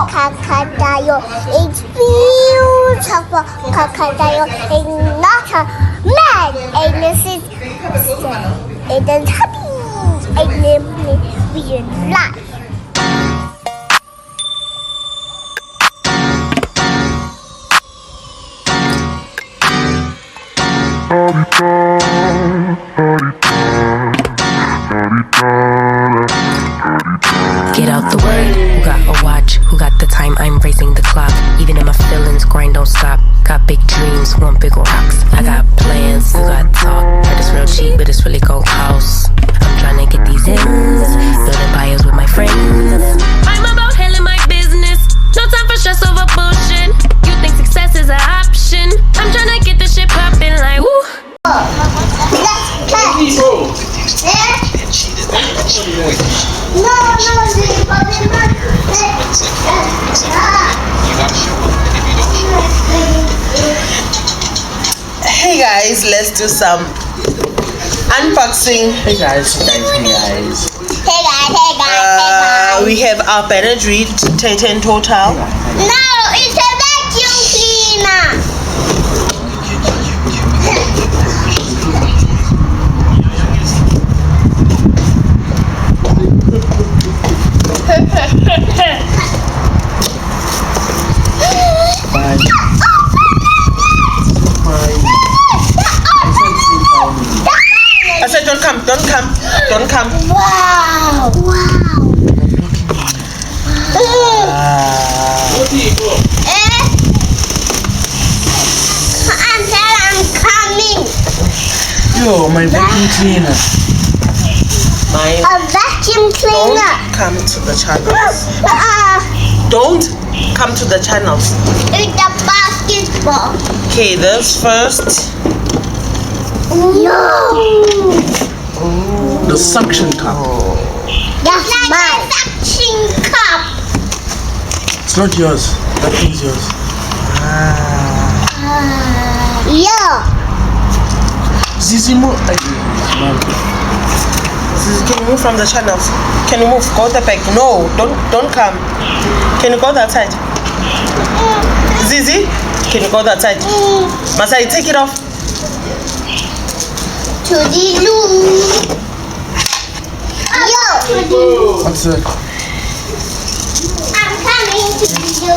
Crocodile is beautiful. Crocodile is not a man. And this is happy. And live real life. Get out the way, who got a watch, who got the time, I'm racing the clock. Even in my feelings, grind don't stop. Got big dreams, want big rocks. I got plans, you got talk. Heard it's real cheap, but it's really gon' cost. I'm tryna get these ends, building empires with my friends. I'm about handling my business, no time for stress over bullshit. You think success is an option, I'm tryna get the shit poppin' like woo. Hey guys, let's do some unboxing. Hey guys. Hey guys. We have our Bennett 10 total. No, it's a vacuum cleaner. I said don't come. Wow. I'm coming. Yo, my vacuum cleaner. A vacuum cleaner. Don't come to the channels. Don't come to the channels. It's a basketball. Okay, this first. No. The suction cup. That's my suction cup. It's not yours. That thing's yours. Yeah. Zizimo. Can you move from the channels? Can you move? Go the back. No, don't come. Can you go that side? Zizi, can you go that side? Masai, take it off. To the loo. Yo. What's that? I'm coming to you.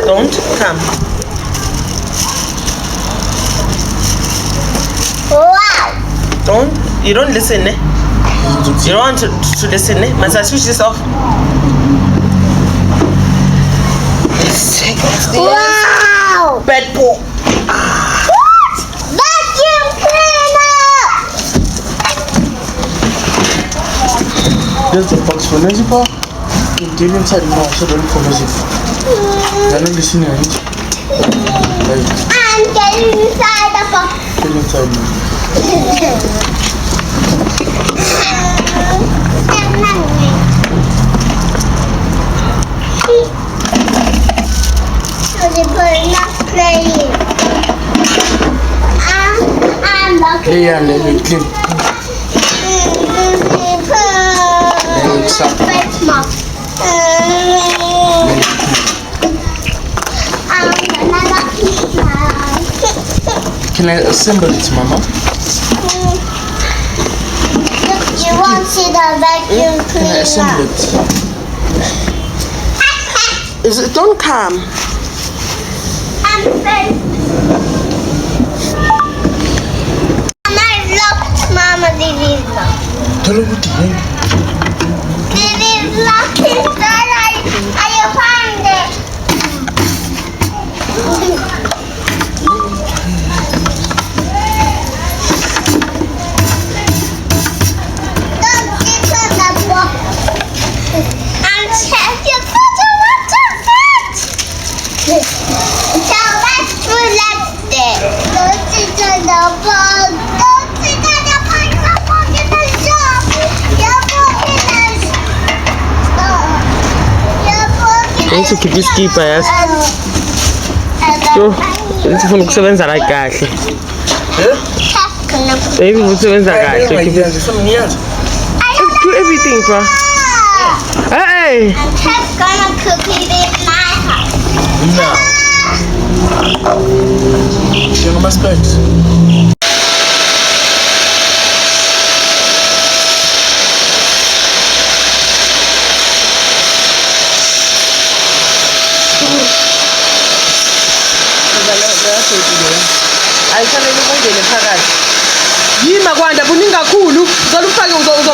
Don't come. Wow. You don't listen, eh? You don't want to listen, eh? Must I switch this off? Let's take off the Wow. bed pole. Vacuum cleaner. There's the box for Nazipa. Get inside now so don't for Nazipa. They're not listening. I'm getting inside the box. Get inside now. So the bird not playing. I'm looking. Yeah, let me clean. Can I assemble it, Mama? You won't see the vacuum Can I assemble cleaner. it? Don't come. I'm first. Mama locked. Mama, this is locked. Tell her what to do. This is locked inside. I found it. Don't get on the box. I'm checking for the water fit. So let's relax there. Don't sit on the box. Don't sit on the box. Don't get the job. need to keep iskipha yazi. So sifuna ukusebenza la kahle. Baby usebenza kahle. Do everything, bro. Hey. I'm just gonna cook it in my house. No. You're my spent. Ayifanele ukungene phakathi. Yima kwanda buningi kakhulu. Uzolufake uzobloka.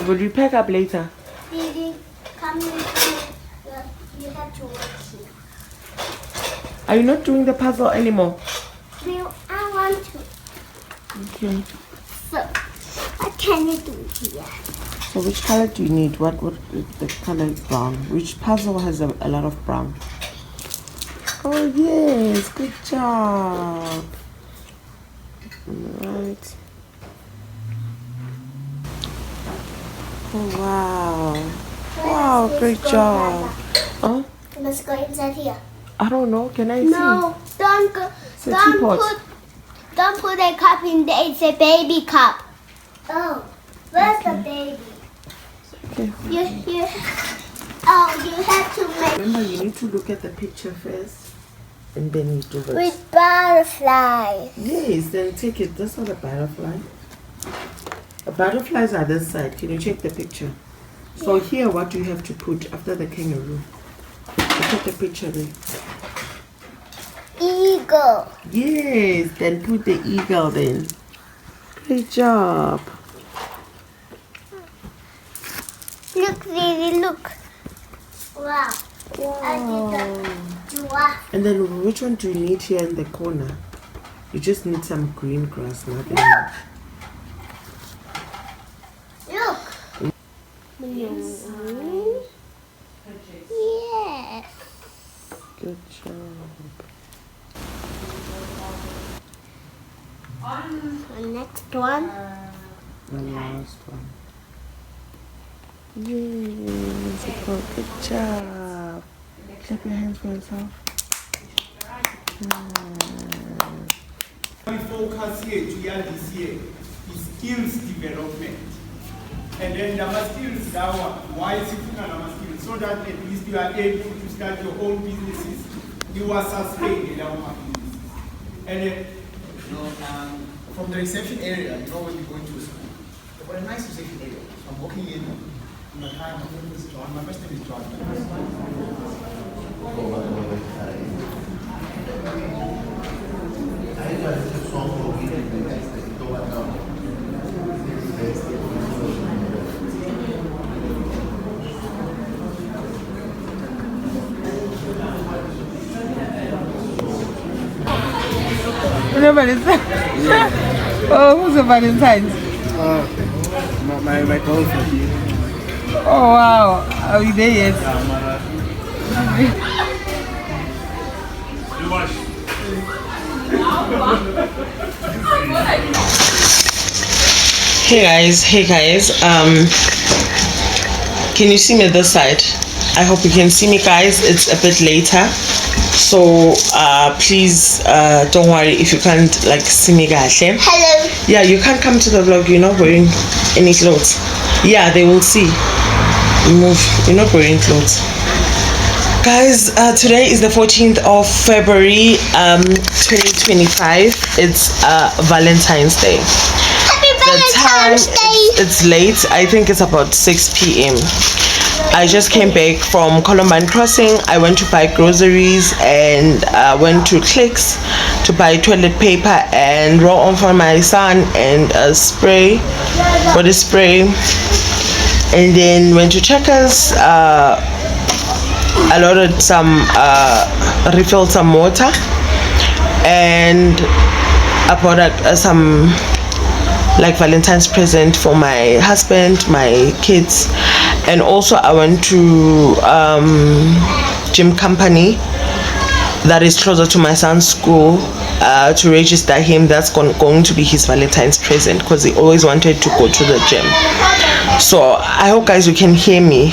Will you pack up later? Didi, come with me. You have to work here. Are you not doing the puzzle anymore? Well, I want to. Okay. So, what can you do here? So which color do you need? What the color is brown. Which puzzle has a lot of brown? Oh yes, good job. Alright. Oh wow. Wow, great job. Huh? Let's go inside here. I don't know. Can I see? No, don't go. It's a teapot. Don't put a cup in there. It's a baby cup. Oh, where's the baby? Okay. You. Oh, you have to make Remember, you need to look at the picture first, and then you do it. with butterflies. Yes, then take it. That's not a butterfly. The butterflies are this side. Can you check the picture? So here, what do you have to put after the kangaroo? Look at the picture there. Eagle. Yes, then put the eagle then. Great job. Look, Lily, look. Wow. I did the giraffe. And then which one do you need here in the corner? You just need some green grass, nothing much. Look. Yes. Good job. The next one. The last one. Yes, good job. Clap your hands for yourself. We focus here to year this year is skills development. And then the skills that why is it skills? So that at least you are able to start your own businesses. You are sustained in our businesses. And from the reception area, you know when you're going to a school. They've got a nice reception area. So I'm walking in my car, my name is John. My first name is John. your Valentine's? Oh, who's your Valentine's? My girlfriend. Oh wow, are we there yet? Hey guys, can you see me this side? I hope you can see me, guys. It's a bit later, so please don't worry if you can't like see me, guys. Hello. Yeah, you can't come to the vlog, you're not wearing any clothes. Yeah, they will see. Move, you're not wearing clothes. Guys, today is the 14th of February 2025. It's Valentine's Day. Happy Valentine's Day. It's late. I think it's about 6 p.m. I just came back from Columbine Crossing. I went to buy groceries and went to Clicks to buy toilet paper and roll on for my son and a spray, body spray, and then went to Checkers. I loaded some, refilled some water, and I bought some like Valentine's present for my husband, my kids, and also I went to gym company that is closer to my son's school to register him. That's going to be his Valentine's present because he always wanted to go to the gym. So I hope guys you can hear me.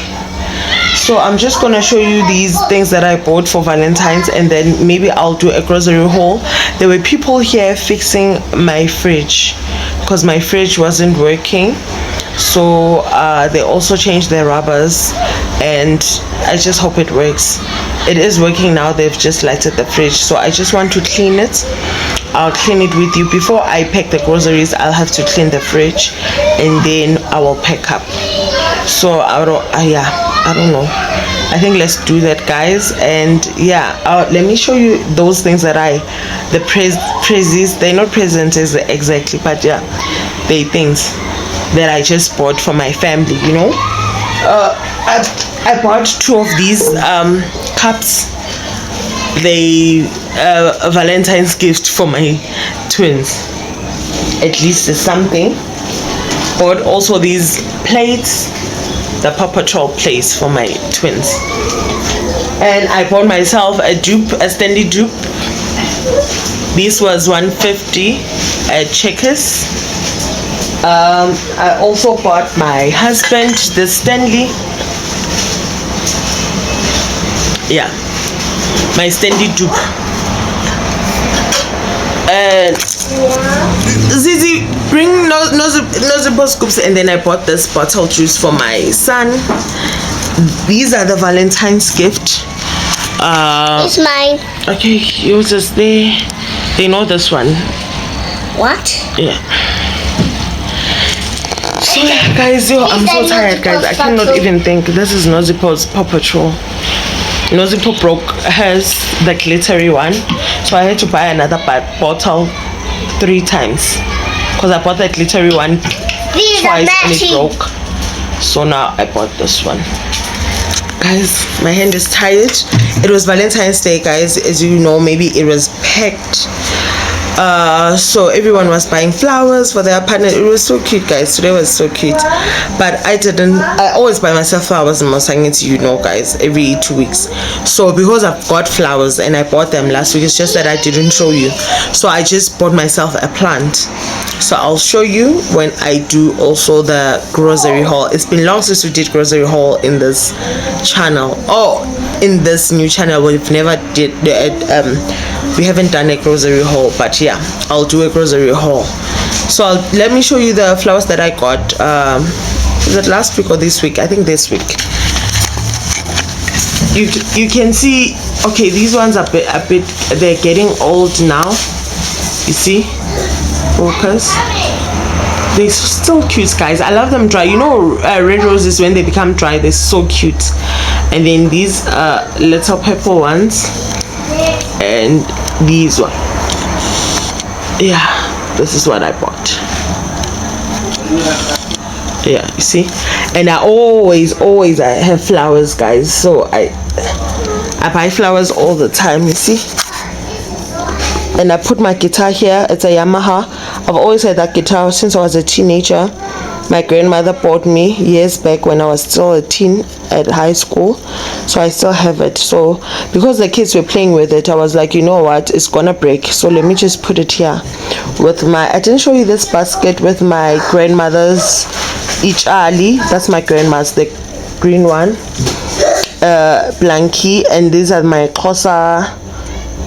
So I'm just gonna show you these things that I bought for Valentine's, and then maybe I'll do a grocery haul. There were people here fixing my fridge because my fridge wasn't working, so they also changed their rubbers, and I just hope it works. It is working now. They've just lighted the fridge, so I just want to clean it. I'll clean it with you. Before I pack the groceries, I'll have to clean the fridge, and then I will pack up. So I don't know. I think let's do that, guys. And yeah, let me show you those things that the prezzies, they're not presents exactly, but yeah, they things that I just bought for my family, you know. I bought 2 of these cups. They a Valentine's gift for my twins. At least it's something. Bought also these plates, the Paw Patrol plates for my twins. And I bought myself a standy dupe. This was $150 at Checkers. I also bought my husband the Stanley. Yeah, my standy dupe. And Zizi, bring nosable scoops. And then I bought this bottle juice for my son. These are the Valentine's gift. It's mine. Okay, yours is there. They know this one. What? Yeah. So yeah, guys, I'm so tired, guys. I cannot even think. This is Nozipo's Paw Patrol. Nozipo has the glittery one, so I had to buy another bottle 3 times because I bought the glittery one twice and it broke. So now I bought this one. Guys, my hand is tired. It was Valentine's Day, guys. As you know, maybe it was packed. So everyone was buying flowers for their partner. It was so cute, guys. Today was so cute. But I always buy myself flowers in Mosangit, you know, guys, every 2 weeks. So because I've got flowers and I bought them last week, it's just that I didn't show you. So I just bought myself a plant. So I'll show you when I do also the grocery haul. It's been long since we did grocery haul in this channel. Oh, in this new channel, we've never did we haven't done a grocery haul, but yeah, I'll do a grocery haul. So let me show you the flowers that I got. Was it last week or this week? I think this week. You can see, okay, these ones are a bit they're getting old now. You see, focus. They're still cute, guys. I love them dry. You know, red roses, when they become dry, they're so cute. And then these little purple ones, and these one. Yeah, this is what I bought. Yeah, you see. And I always I have flowers, guys. So I buy flowers all the time. You see, and I put my guitar here. It's a Yamaha. I've always had that guitar since I was a teenager. My grandmother bought me years back when I was still a teen at high school, so I still have it. So because the kids were playing with it, I was like, you know what, it's gonna break, so let me just put it here with my, I didn't show you this basket with my grandmother's ichali. That's my grandma's, the green one, blankie, and these are my Xhosa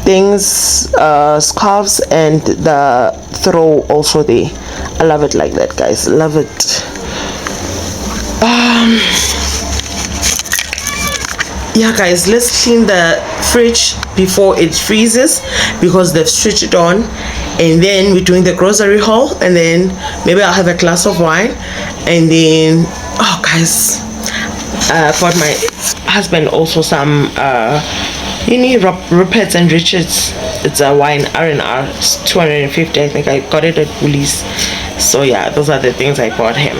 things, scarves, and the throw also there. I love it like that, guys. Love it. Yeah, guys, let's clean the fridge before it freezes because they've switched it on, and then we're doing the grocery haul, and then maybe I'll have a glass of wine, and then guys, for my husband also some Rupert's and Richard's. It's a wine, R&R. It's 250. I think I got it at Woolies. So yeah, those are the things I bought him.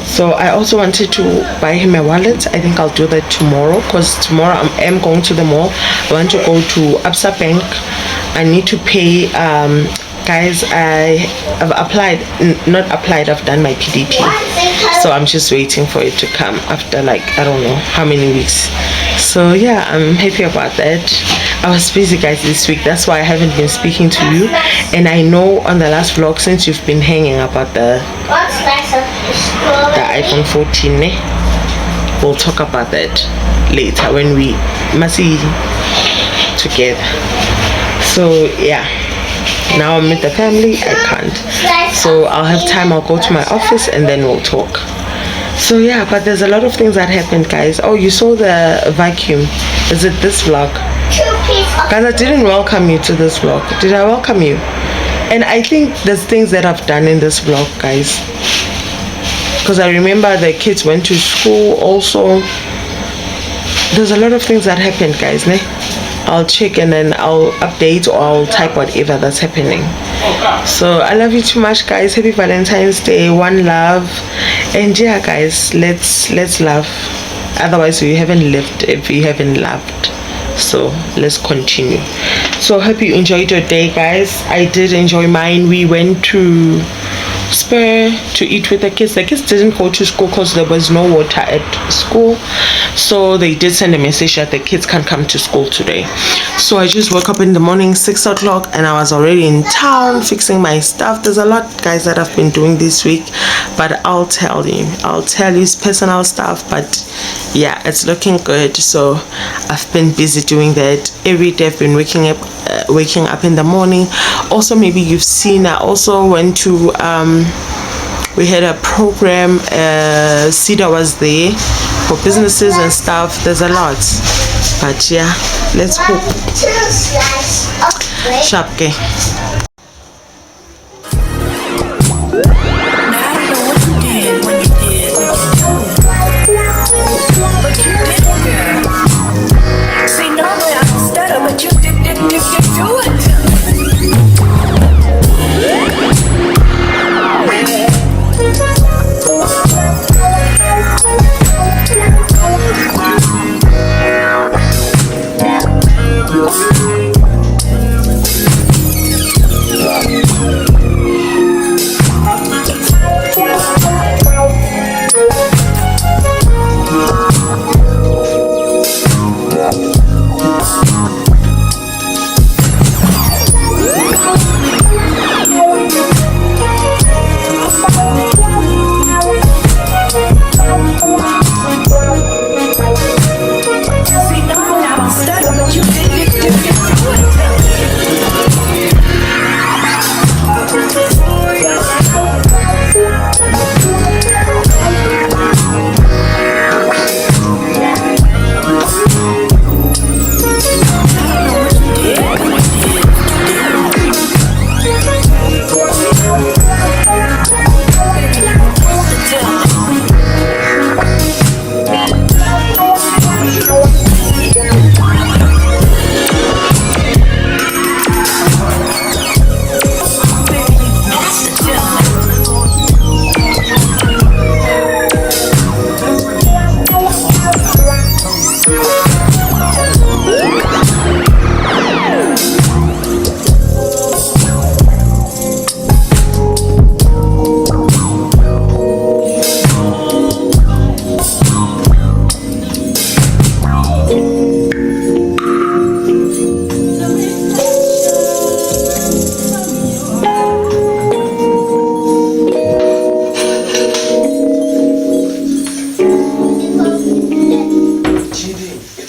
So I also wanted to buy him a wallet. I think I'll do that tomorrow, because tomorrow I am going to the mall. I want to go to Absa Bank. I need to pay, guys, I have applied, not applied, I've done my PDP. So I'm just waiting for it to come after like, I don't know how many weeks. So yeah, I'm happy about that. I was busy, guys, this week. That's why I haven't been speaking to you. And I know on the last vlog, since you've been hanging about the iPhone 14, we'll talk about that later when we must see together. So yeah, now I'm with the family. I can't. So I'll have time. I'll go to my office and then we'll talk. So yeah, but there's a lot of things that happened, guys. Oh, you saw the vacuum. Is it this vlog? Guys, I didn't welcome you to this vlog. Did I welcome you? And I think there's things that I've done in this vlog, guys, because I remember the kids went to school also. There's a lot of things that happened, guys, ne? I'll check and then I'll update, or I'll type whatever that's happening. So I love you too much, guys. Happy Valentine's Day. One love. And yeah, guys, let's love. Otherwise we haven't lived if we haven't loved. So let's continue. So hope you enjoyed your day, guys. I did enjoy mine. We went to Spur to eat with the kids. The kids didn't go to school because there was no water at school, so they did send a message that the kids can't come to school today. So I just woke up in the morning 6 o'clock and I was already in town fixing my stuff. There's a lot, guys, that I've been doing this week, but I'll tell you it's personal stuff, but yeah, it's looking good. So I've been busy doing that every day. I've been waking up in the morning. Also, maybe you've seen, I also went to we had a program. Cedar was there for businesses and stuff. There's a lot, but yeah, let's hope. Shopke.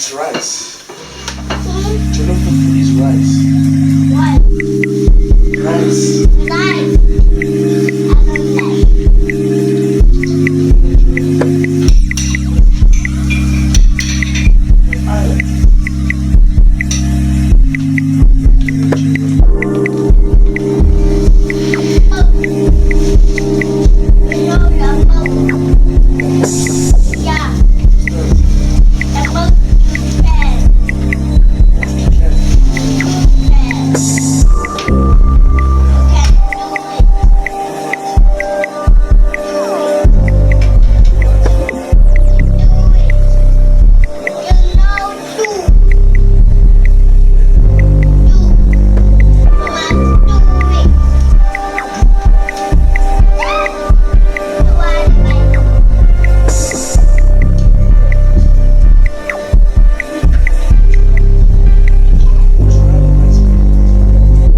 It's rice. Jollof food is rice. What? Rice. Life. I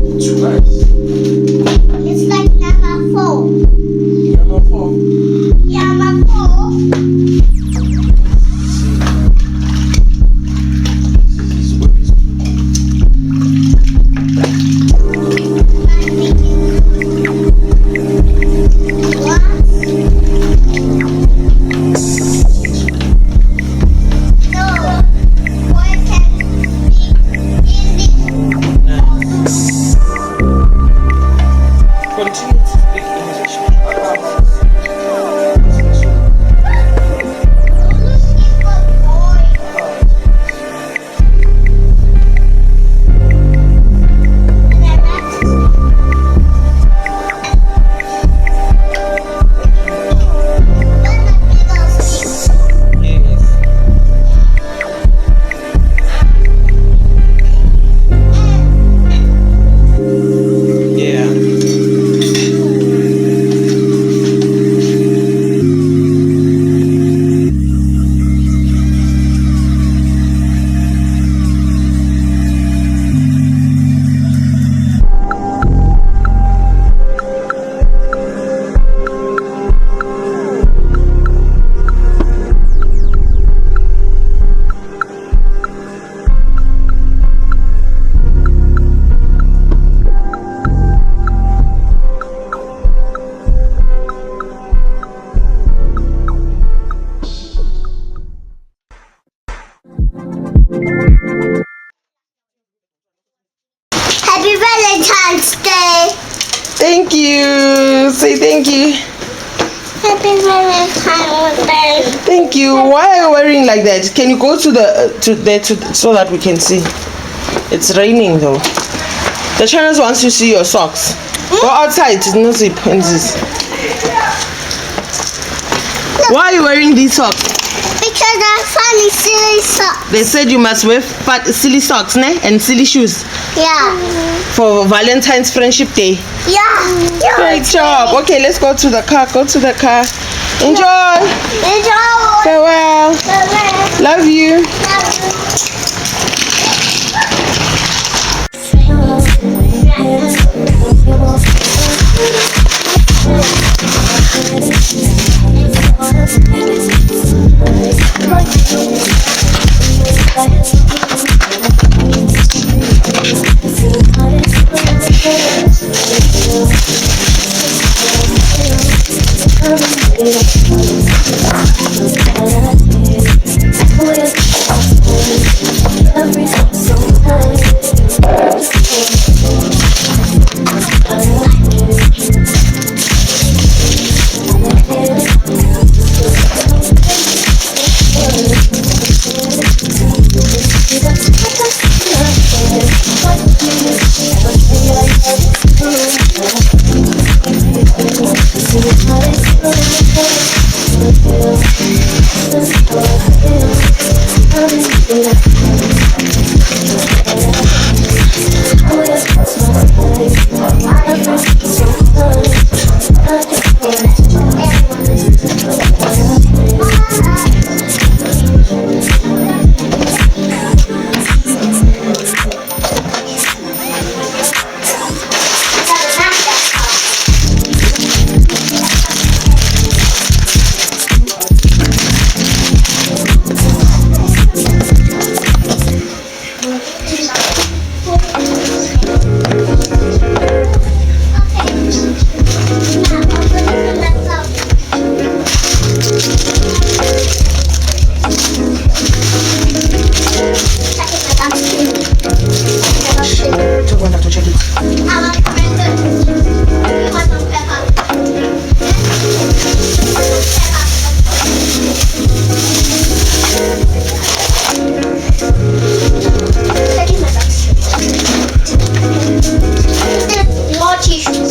don't like. Happy Valentine's Day. Thank you. Say thank you. Happy Valentine's Day. Thank you. Why are you wearing like that? Can you go to the so that we can see? It's raining though. The channels wants to see your socks. Go outside. No zip and this. Why are you wearing these socks? Because I'm funny silly socks. They said you must wear silly socks, ne? And silly shoes Yeah. for Valentine's Friendship Day. Yeah. Great job. Okay, let's go to the car. Go to the car. Enjoy. Enjoy. Farewell. Love you. Just want to check it. More tissues.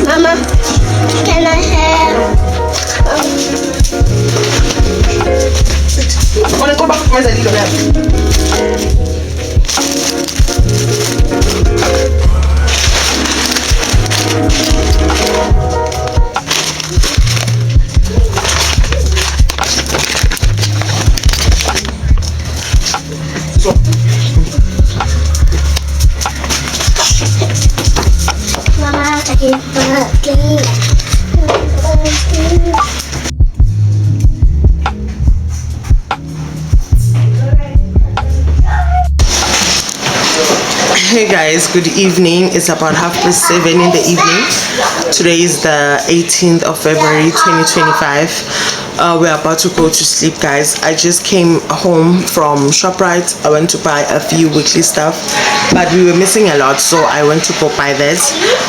Mama, can I have? I want to go back to my side. Mama, happy birthday. Hey guys, good evening. It's about 7:30 in the evening. Today is the 18th of February 2025. We're about to go to sleep, guys. I just came home from ShopRite. I went to buy a few weekly stuff, but we were missing a lot, so I went to go buy that.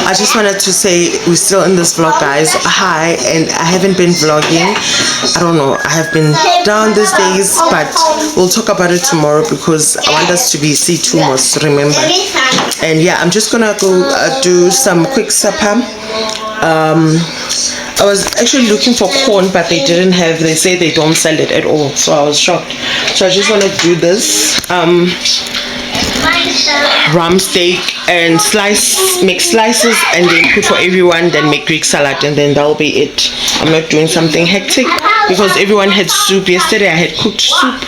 I just wanted to say we're still in this vlog, guys. Hi, and I haven't been vlogging. I don't know, I have been down these days, but we'll talk about it tomorrow because I want us to be C2 remember. And yeah, I'm just gonna go do some quick supper. I was actually looking for corn, but they didn't have. They say they don't sell it at all, so I was shocked. So I just want to do this ram steak and make slices, and then put for everyone. Then make Greek salad, and then that'll be it. I'm not doing something hectic because everyone had soup yesterday. I had cooked soup,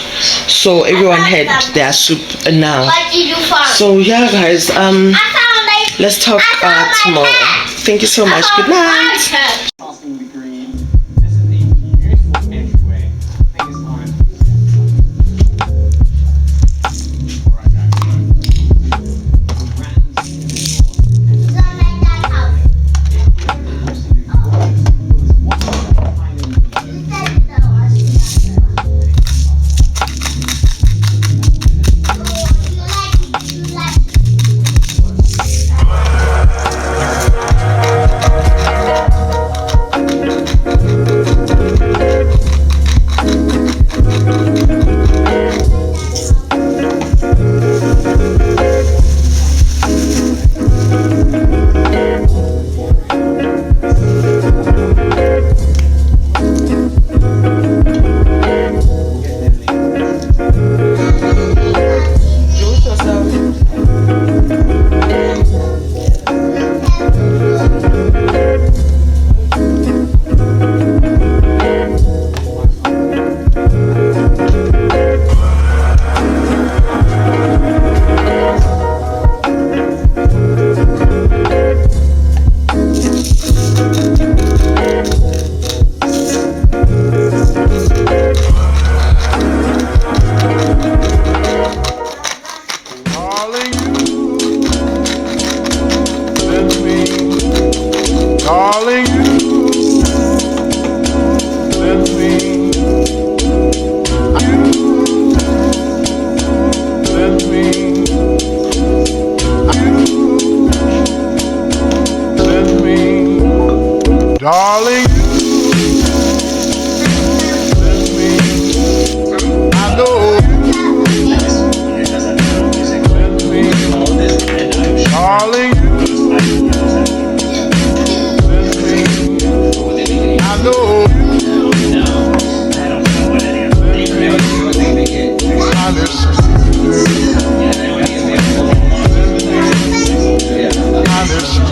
so everyone had their soup now. So yeah, guys. Let's talk tomorrow. Thank you so much. Good night. Crossing the green. This is a useful entryway. I think it's time. Alright, Darling, I know. Darling, I know. I listen. I listen.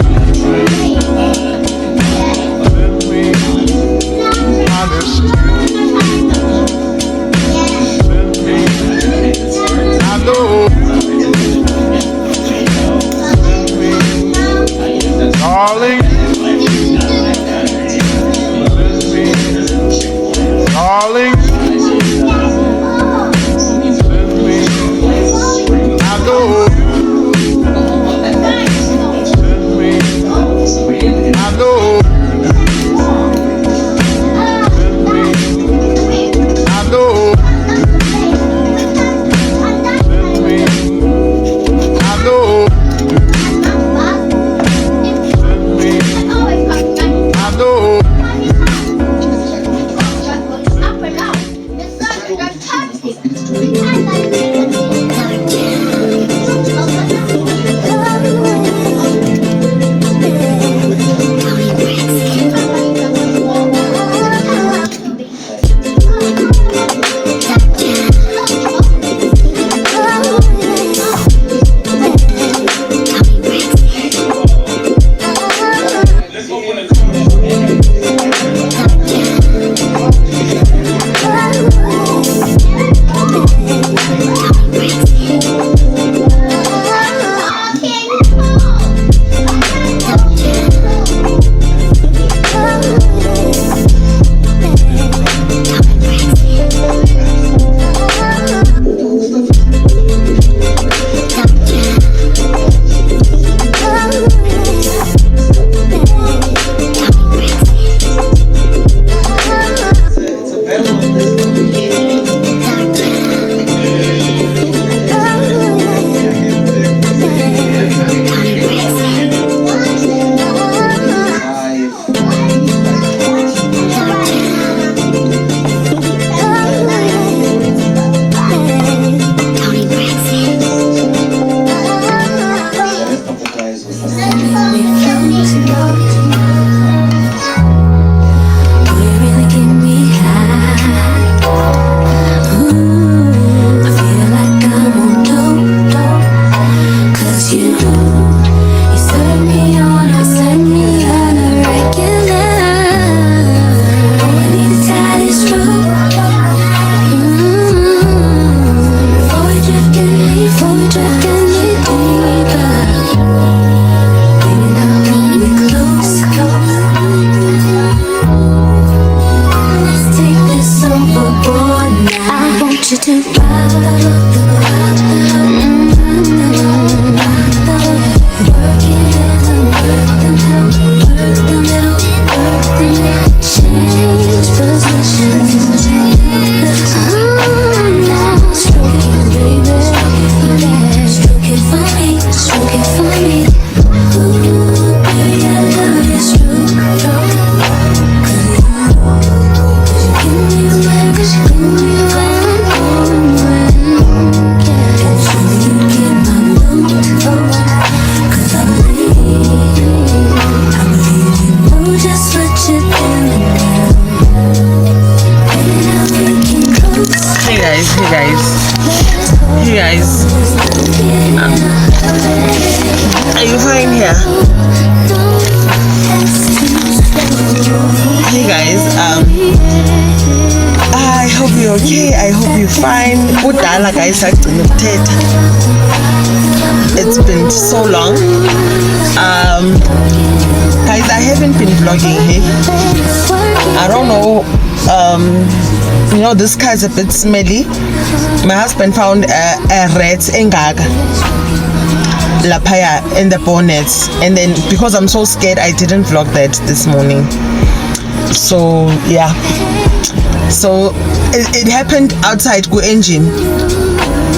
I know. Darling, darling, I know. I know. guys. Are you fine here? Hey guys, I hope you're okay. I hope you're fine. Kudala guys, it's been so long. Guys, I haven't been vlogging here. I don't know. You know, this car is a bit smelly. My husband found a rat in Gaga lapaya in the bonnet, and then because I'm so scared, I didn't vlog that this morning. So yeah, so it happened outside Go Engine,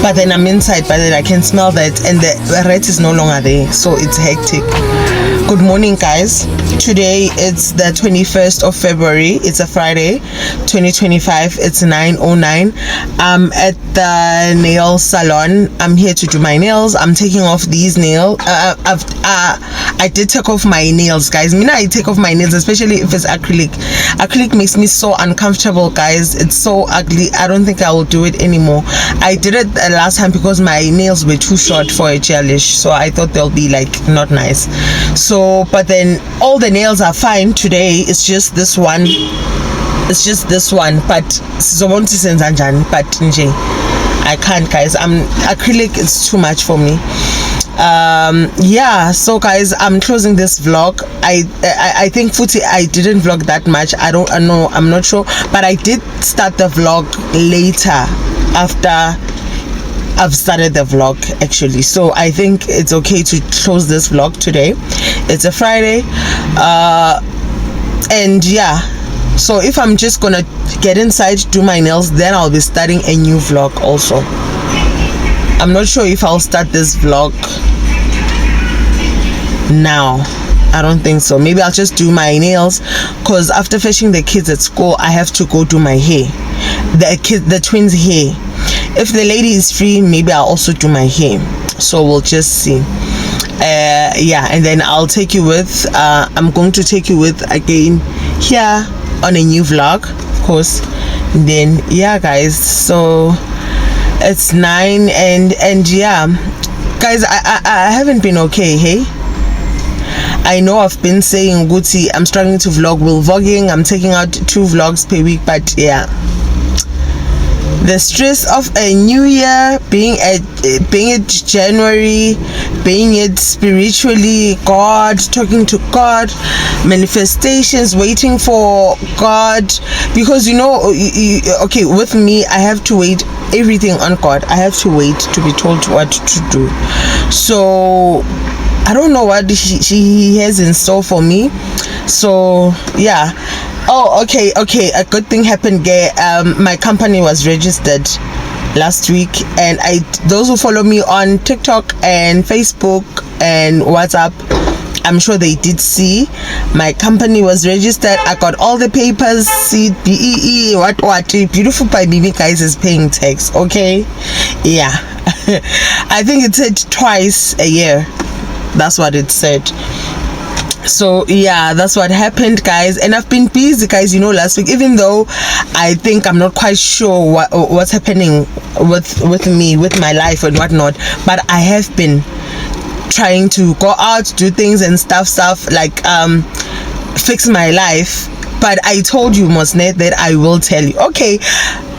but then I'm inside, but then I can smell that, and the rat is no longer there, so it's hectic. Good morning guys. Today it's the 21st of February. It's a Friday, 2025. It's 9:09. I'm at the nail salon. I'm here to do my nails. I'm taking off these nails. I did take off my nails, guys. I take off my nails, especially if it's acrylic. Acrylic makes me so uncomfortable, guys. It's so ugly. I don't think I will do it anymore. I did it last time because my nails were too short for a gelish, so I thought they'll be like not nice. So, but then all the nails are fine today. It's just this one. But I can't, guys. Acrylic is too much for me. Yeah, so guys, I'm closing this vlog. I think Futi, I didn't vlog that much. I don't know, I'm not sure, but I did start the vlog later after I've started the vlog actually, so I think it's okay to close this vlog today. It's a Friday, and yeah, so if I'm just gonna get inside, do my nails, then I'll be starting a new vlog also. I'm not sure if I'll start this vlog now. I don't think so. Maybe I'll just do my nails, because after fetching the kids at school, I have to go do my hair, the twins' hair. If the lady is free, maybe I'll also do my hair. So we'll just see. Yeah, and then I'll take you with, I'm going to take you with again here on a new vlog, of course. And then yeah guys, so it's 9 and yeah guys, I haven't been okay. Hey, I know I've been saying Gucci, I'm struggling to vlog. Will vlogging, I'm taking out 2 vlogs per week, but yeah, the stress of a new year, being it January, being it spiritually, God, talking to God, manifestations, waiting for God, because you know, okay, with me, I have to wait everything on God. I have to wait to be told what to do. So I don't know what he has in store for me. So yeah. Oh, okay, a good thing happened, gay. My company was registered last week, and those who follow me on TikTok and Facebook and WhatsApp, I'm sure they did see my company was registered. I got all the papers, CBEE, what beautiful by Mimi guys is paying tax. Okay, yeah. I think it said twice a year. That's what it said. So yeah, that's what happened, guys. And I've been busy, guys, you know, last week, even though I think I'm not quite sure what's happening with me, with my life and whatnot, but I have been trying to go out, do things and stuff like fix my life. But I told you, Mosnet, that I will tell you. Okay,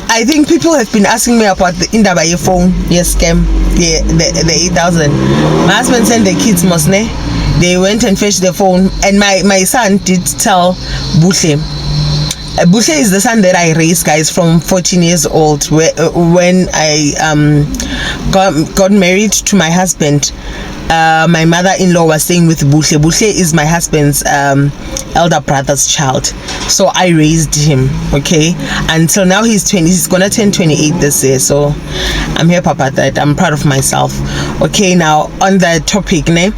I think people have been asking me about the Indabaye phone, yes, scam, the 8,000. My husband sent the kids, Mosnet. They went and fetched the phone, and my son did tell Bushe. Bushe is the son that I raised, guys, from 14 years old. When I got married to my husband, my mother-in-law was staying with Bushe. Bushe is my husband's elder brother's child, so I raised him, okay, until now. He's 20. He's gonna turn 28 this year, so I'm here, Papa, that I'm proud of myself. Okay, now on the topic, ne?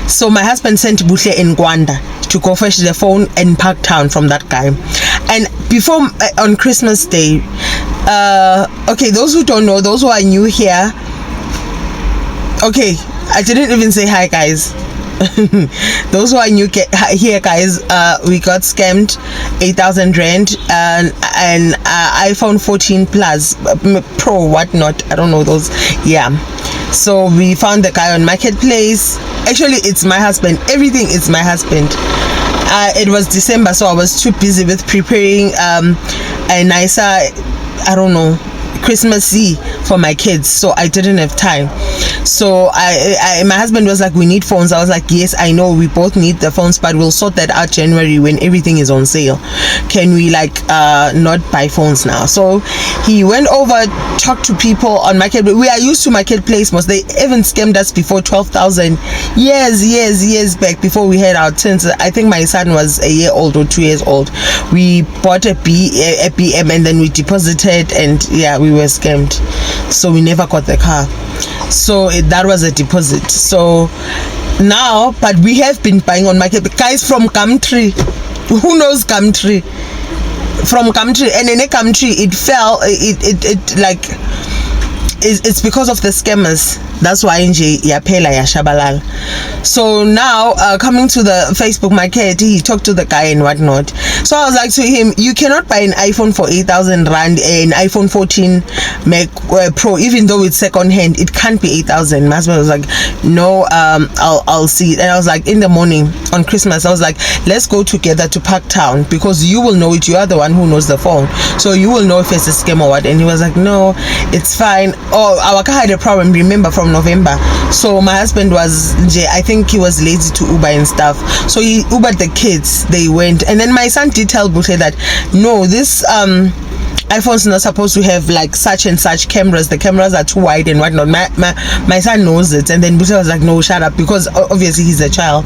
So my husband sent Bushe in Gwanda to go fetch the phone in Parktown from that guy. And before, on Christmas Day, okay, those who don't know, those who are new here, okay, I didn't even say hi, guys. those who are new here, guys, we got scammed 8,000 rand and iPhone 14 Plus Pro, whatnot. I don't know those. Yeah. So we found the guy on Marketplace. Actually, it's my husband. Everything is my husband. It was December, so I was too busy with preparing a nicer, I don't know, Christmassy for my kids, so I didn't have time. So my husband was like, we need phones. I was like, yes, I know, we both need the phones, but we'll sort that out January when everything is on sale. Can we not buy phones now? So he went over, talked to people on Marketplace. We are used to Marketplace most. They even scammed us before 12,000 years back, before we had our tins. I think my son was a year old or 2 years old. We bought a BM and then we deposited, and yeah, we were scammed. So we never got the car. So that was a deposit. So now, but we have been buying on Market. Guys from Gumtree, who knows Gumtree? From Gumtree, and in a Gumtree, it fell. It's because of the scammers. That's why yapela ya shabalal. So now coming to the Facebook market, he talked to the guy and whatnot. So I was like to him, you cannot buy an iPhone for 8,000 rand, an iPhone 14 Mac Pro, even though it's second hand. It can't be 8,000. My husband was like, no, I'll see it. And I was like, in the morning on Christmas, I was like, let's go together to Parktown, because you will know it. You are the one who knows the phone, so you will know if it's a scam or what. And he was like, no, it's fine. Oh, our car had a problem, remember, from November. So my husband was, I think he was lazy to Uber and stuff, so he Ubered the kids. They went, and then my son did tell Bute that no, this iPhone's not supposed to have like such and such cameras. The cameras are too wide and whatnot. My son knows it, and then Bute was like, no, shut up, because obviously he's a child.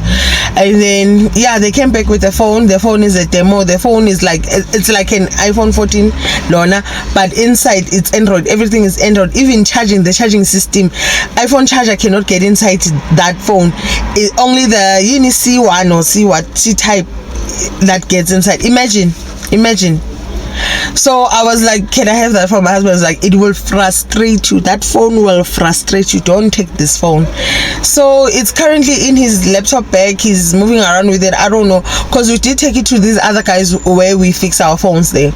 And then yeah, they came back with the phone. The phone is a demo. The phone is like, it's like an iPhone 14 Lona, but inside it's Android. Everything is Android. Even charging, the charging system, iPhone charger cannot get inside that phone. Only the C1 or C type that gets inside. Imagine. So I was like, can I have that phone? My husband was like, it will frustrate you. That phone will frustrate you. Don't take this phone. So it's currently in his laptop bag. He's moving around with it. I don't know, because we did take it to these other guys where we fix our phones there.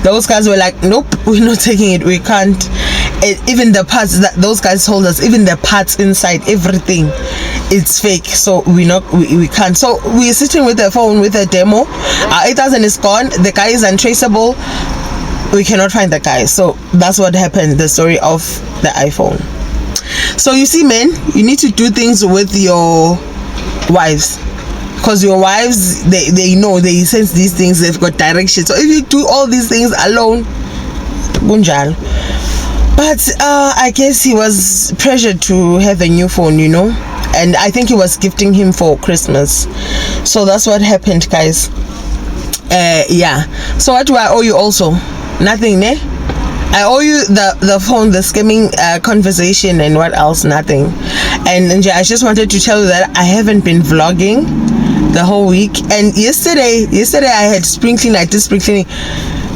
Those guys were like, nope, we're not taking it. We can't. Even the parts that those guys told us, even the parts inside, everything, it's fake. So we can't. So we're sitting with the phone with a demo. Our 8,000 is gone. The guy is untraceable. We cannot find the guy. So that's what happened. The story of the iPhone. So you see, men, you need to do things with your wives, because your wives, they know, they sense these things. They've got direction. So if you do all these things alone, bunjal. But I guess he was pressured to have a new phone, you know, and I think he was gifting him for Christmas. So that's what happened, guys. Yeah. So what do I owe you also? Nothing, ne? I owe you the phone, the scamming conversation, and what else? Nothing. And I just wanted to tell you that I haven't been vlogging the whole week. And yesterday I had spring cleaning. I did spring cleaning.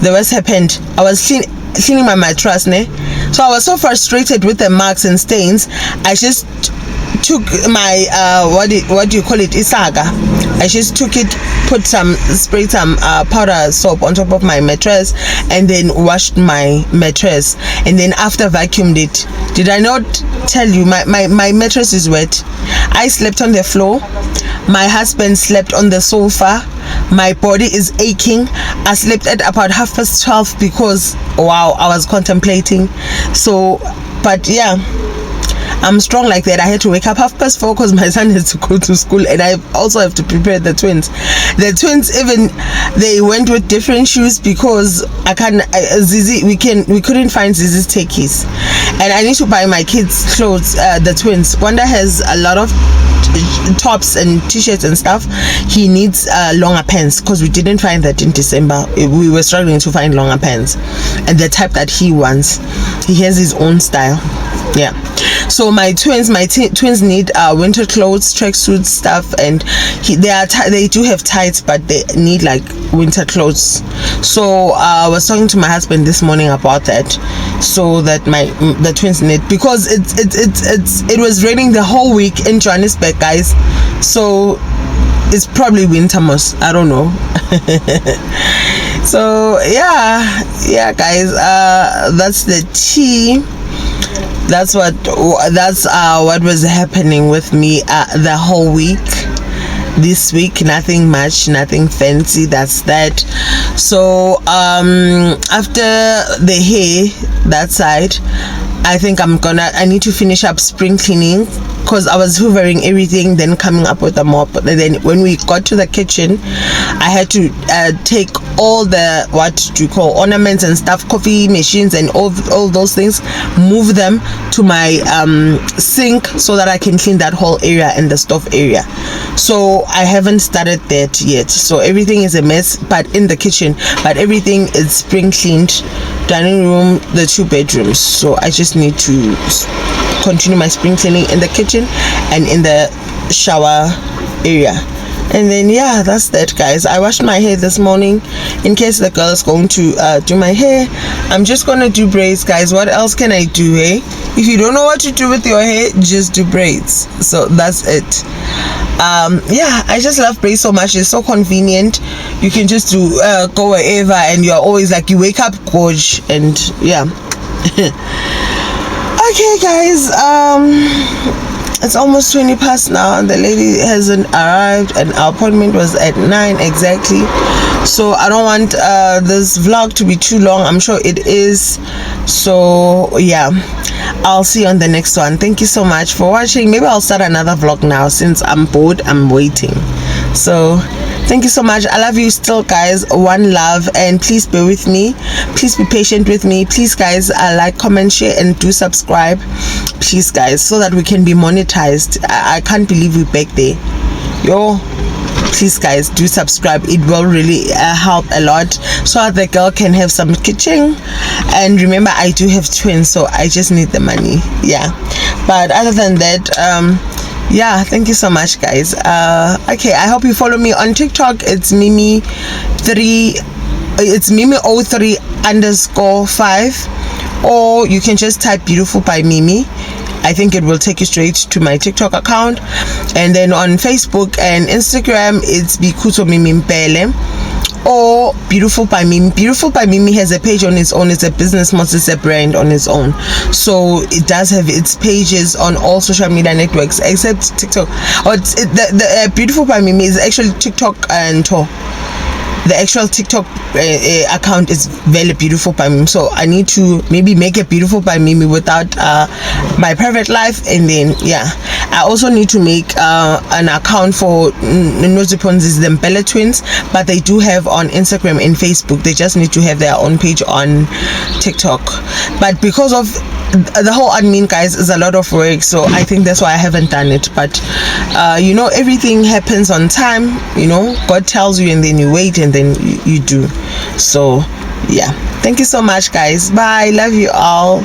The worst happened. I was cleaning my mattress, ne? So I was so frustrated with the marks and stains. I just took my what do you call it, isaga. I just took it, sprayed some powder soap on top of my mattress, and then washed my mattress, and then after vacuumed it. Did I not tell you my mattress is wet? I slept on the floor. My husband slept on the sofa. My body is aching. I slept at about 12:30 because wow, I was contemplating. So, but yeah, I'm strong like that. I had to wake up 4:30 because my son has to go to school, and I also have to prepare the twins. The twins, even they went with different shoes because I can't. Zizi, we couldn't find Zizi's techies, and I need to buy my kids clothes. The twins. Wanda has a lot of tops and t-shirts and stuff. He needs longer pants because we didn't find that in December. We were struggling to find longer pants and the type that he wants. He has his own style. Yeah. So my twins need winter clothes, tracksuit stuff, and they do have tights, but they need like winter clothes. So I was talking to my husband this morning about that, so that the twins need, because it was raining the whole week in Johannesburg, guys. So it's probably winter most, I don't know. So yeah guys, that's the tea. That's what was happening with me the whole week. This week, nothing much, nothing fancy. That's that. So after the hair, that side, I think I need to finish up spring cleaning, because I was hoovering everything, then coming up with a mop. And then when we got to the kitchen, I had to take all the, what do you call, ornaments and stuff, coffee machines and all those things, move them to my sink so that I can clean that whole area and the stove area. So I haven't started that yet. So everything is a mess, but in the kitchen, but everything is spring cleaned. Dining room, the 2 bedrooms. So I just need to continue my spring cleaning in the kitchen and in the shower area. And then yeah, that's that, guys. I washed my hair this morning in case the girl is going to do my hair. I'm just gonna do braids, guys. What else can I do, eh? If you don't know what to do with your hair, just do braids. So that's it. Yeah, I just love braids so much. It's so convenient. You can just do go wherever, and you're always like, you wake up gorge. And yeah. Okay guys, it's almost 20 past now and the lady hasn't arrived, and our appointment was at 9 exactly. So I don't want this vlog to be too long. I'm sure it is. So yeah, I'll see you on the next one. Thank you so much for watching. Maybe I'll start another vlog now since I'm bored. I'm waiting. So thank you so much. I love you still, guys. One love, and please bear with me. Please be patient with me. Please, guys, like, comment, share, and do subscribe. Please, guys, so that we can be monetized. I can't believe we're back there. Yo, please, guys, do subscribe. It will really help a lot, so that the girl can have some kitchen. And remember, I do have twins, so I just need the money. Yeah, but other than that, yeah, thank you so much, guys. Okay, I hope you follow me on TikTok. It's Mimi03_5, or you can just type beautiful by Mimi. I think it will take you straight to my TikTok account. And then on Facebook and Instagram, it's Bikuto Mimi Mpele or Beautiful by Mimi. Beautiful by Mimi has a page on its own. It's a business model, it's a brand on its own. So it does have its pages on all social media networks except TikTok. Or the Beautiful by Mimi is actually TikTok and the actual TikTok account is very Beautiful by Mimi. So I need to maybe make a Beautiful by Mimi without my private life. And then yeah, I also need to make an account for Noziponzi's the Bennett twins, but they do have on Instagram and Facebook. They just need to have their own page on TikTok. But because of the whole admin, guys, is a lot of work, so I think that's why I haven't done it. But you know, everything happens on time. You know, God tells you and then you wait and then you do. So yeah, thank you so much, guys. Bye, love you all.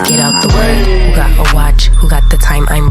Get out the word. Who got a watch? Who got the time? I'm